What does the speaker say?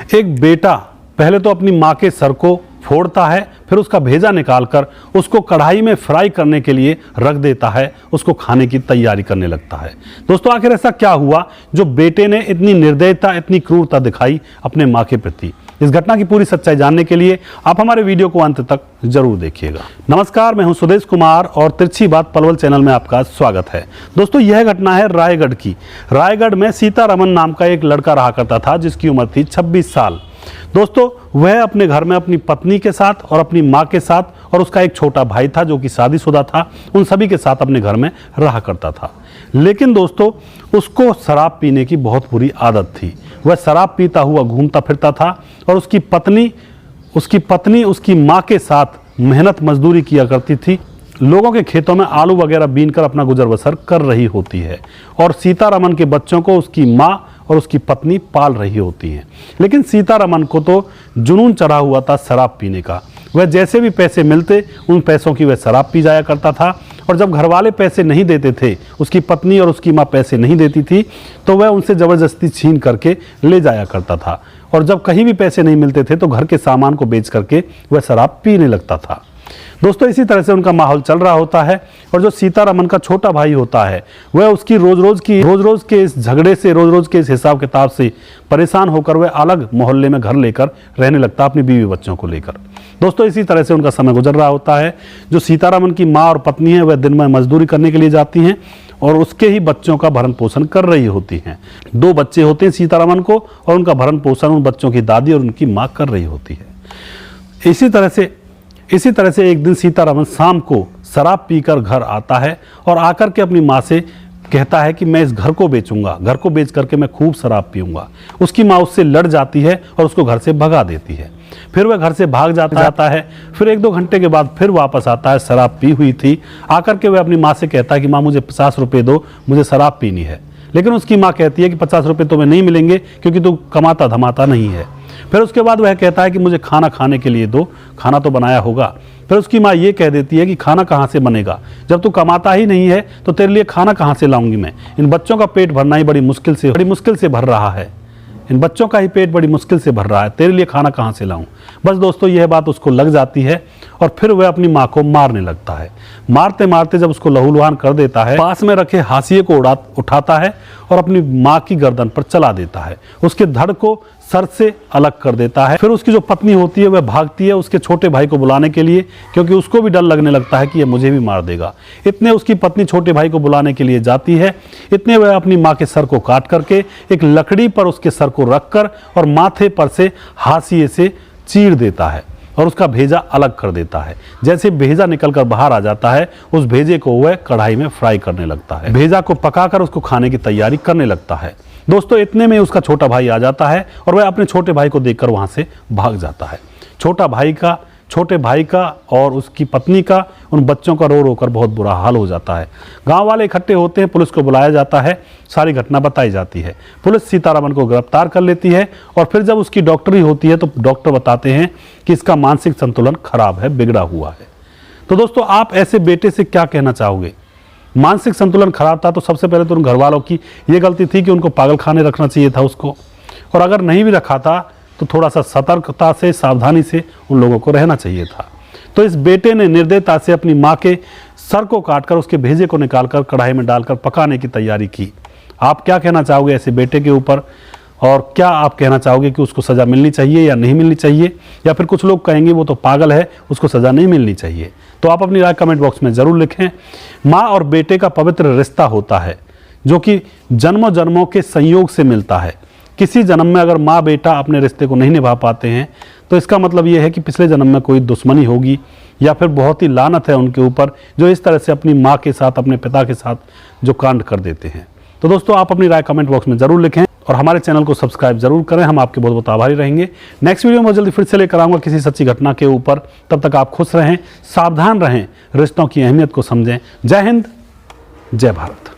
एक बेटा पहले तो अपनी माँ के सर को फोड़ता है, फिर उसका भेजा निकालकर उसको कढ़ाई में फ्राई करने के लिए रख देता है, उसको खाने की तैयारी करने लगता है। दोस्तों आखिर ऐसा क्या हुआ जो बेटे ने इतनी निर्दयता, इतनी क्रूरता दिखाई अपने माँ के प्रति? इस घटना की पूरी सच्चाई जानने के लिए आप हमारे वीडियो को अंत तक जरूर देखिएगा। नमस्कार, मैं हूं सुदेश कुमार और तिरछी बात पलवल चैनल में आपका स्वागत है। दोस्तों यह घटना है रायगढ़ की। रायगढ़ में सीतारमन नाम का एक लड़का रहा करता था जिसकी उम्र थी 26 साल। दोस्तों वह अपने घर में अपनी पत्नी के साथ और अपनी माँ के साथ और उसका एक छोटा भाई था जो कि शादीशुदा था, उन सभी के साथ अपने घर में रहा करता था। लेकिन दोस्तों उसको शराब पीने की बहुत बुरी आदत थी। वह शराब पीता हुआ घूमता फिरता था और उसकी पत्नी उसकी माँ के साथ मेहनत मजदूरी किया करती थी। लोगों के खेतों में आलू वगैरह बीनकर अपना गुजर बसर कर रही होती है और सीतारमन के बच्चों को उसकी माँ और उसकी पत्नी पाल रही होती हैं। लेकिन सीतारमन को तो जुनून चढ़ा हुआ था शराब पीने का। वह जैसे भी पैसे मिलते उन पैसों की वह शराब पी जाया करता था और जब घर वाले पैसे नहीं देते थे, उसकी पत्नी और उसकी माँ पैसे नहीं देती थी, तो वह उनसे ज़बरदस्ती छीन करके ले जाया करता था और जब कहीं भी पैसे नहीं मिलते थे तो घर के सामान को बेच करके वह शराब पीने लगता था। दोस्तों इसी तरह से उनका माहौल चल रहा होता है और जो सीतारमन का छोटा भाई होता है वह उसकी रोज रोज के इस झगड़े से, रोज रोज के इस हिसाब किताब से परेशान होकर वह अलग मोहल्ले में घर लेकर रहने लगता अपनी बीवी बच्चों को लेकर। दोस्तों इसी तरह से उनका समय गुजर रहा होता है। जो सीतारमन की माँ और पत्नी है वह दिन में मजदूरी करने के लिए जाती हैं और उसके ही बच्चों का भरण पोषण कर रही होती हैं। 2 बच्चे होते हैं सीतारमन को और उनका भरण पोषण उन बच्चों की दादी और उनकी माँ कर रही होती है। इसी तरह से एक दिन सीतारमन शाम को शराब पीकर घर आता है और आकर के अपनी माँ से कहता है कि मैं इस घर को बेचूंगा, घर को बेच करके मैं खूब शराब पीऊंगा। उसकी माँ उससे लड़ जाती है और उसको घर से भगा देती है। फिर वह घर से भाग जाता है। फिर 1-2 घंटे के बाद फिर वापस आता है, शराब पी हुई थी। आकर के वह अपनी माँ से कहता है कि माँ मुझे 50 रुपये दो, मुझे शराब पीनी है। लेकिन उसकी माँ कहती है कि 50 रुपये तुम्हें नहीं मिलेंगे क्योंकि तू कमाता धमाता नहीं है। फिर उसके बाद वह कहता है कि मुझे खाना खाने के लिए दो, खाना तो बनाया होगा। फिर उसकी माँ ये कह देती है कि खाना कहाँ से बनेगा, जब तू कमाता ही नहीं है तो तेरे लिए खाना कहाँ से लाऊंगी मैं। इन बच्चों का पेट भरना ही बड़ी मुश्किल से भर रहा है। इन बच्चों का ही पेट बड़ी मुश्किल से भर रहा है, तेरे लिए खाना कहाँ से लाऊं। बस दोस्तों यह बात उसको लग जाती है और फिर वह अपनी माँ को मारने लगता है। मारते मारते जब उसको लहूलुहान कर देता है, पास में रखे हाशिए को उठाता है और अपनी माँ की गर्दन पर चला देता है। उसके धड़ को सर से अलग कर देता है। फिर उसकी जो पत्नी होती है वह भागती है उसके छोटे भाई को बुलाने के लिए, क्योंकि उसको भी डर लगने लगता है कि यह मुझे भी मार देगा। इतने उसकी पत्नी छोटे भाई को बुलाने के लिए जाती है, इतने वह अपनी माँ के सर को काट करके एक लकड़ी पर उसके सर को रखकर और माथे पर से हाशिए से चीर देता है और उसका भेजा अलग कर देता है। जैसे भेजा निकलकर बाहर आ जाता है, उस भेजे को वह कढ़ाई में फ्राई करने लगता है। भेजा को पकाकर उसको खाने की तैयारी करने लगता है। दोस्तों इतने में उसका छोटा भाई आ जाता है और वह अपने छोटे भाई को देखकर वहां से भाग जाता है। छोटे भाई का और उसकी पत्नी का, उन बच्चों का रो रो कर बहुत बुरा हाल हो जाता है। गांव वाले इकट्ठे होते हैं, पुलिस को बुलाया जाता है, सारी घटना बताई जाती है। पुलिस सीतारमन को गिरफ्तार कर लेती है और फिर जब उसकी डॉक्टरी होती है तो डॉक्टर बताते हैं कि इसका मानसिक संतुलन खराब है, बिगड़ा हुआ है। तो दोस्तों आप ऐसे बेटे से क्या कहना चाहोगे? मानसिक संतुलन खराब था तो सबसे पहले तो उन घर वालों की ये गलती थी कि उनको पागल खाने रखना चाहिए था उसको, और अगर नहीं भी रखा था तो थोड़ा सा सतर्कता से, सावधानी से उन लोगों को रहना चाहिए था। तो इस बेटे ने निर्दयता से अपनी माँ के सर को काटकर उसके भेजे को निकालकर कढ़ाई में डालकर पकाने की तैयारी की। आप क्या कहना चाहोगे ऐसे बेटे के ऊपर, और क्या आप कहना चाहोगे कि उसको सज़ा मिलनी चाहिए या नहीं मिलनी चाहिए? या फिर कुछ लोग कहेंगे वो तो पागल है, उसको सज़ा नहीं मिलनी चाहिए। तो आप अपनी राय कमेंट बॉक्स में ज़रूर लिखें। माँ और बेटे का पवित्र रिश्ता होता है जो कि जन्मों जन्मों के संयोग से मिलता है। किसी जन्म में अगर माँ बेटा अपने रिश्ते को नहीं निभा पाते हैं तो इसका मतलब ये है कि पिछले जन्म में कोई दुश्मनी होगी या फिर बहुत ही लानत है उनके ऊपर, जो इस तरह से अपनी माँ के साथ, अपने पिता के साथ जो कांड कर देते हैं। तो दोस्तों आप अपनी राय कमेंट बॉक्स में ज़रूर लिखें और हमारे चैनल को सब्सक्राइब जरूर करें। हम आपके बहुत बहुत आभारी रहेंगे। नेक्स्ट वीडियो में जल्दी फिर से लेकर आऊँगा किसी सच्ची घटना के ऊपर। तब तक आप खुश रहें, सावधान रहें, रिश्तों की अहमियत को समझें। जय हिंद, जय भारत।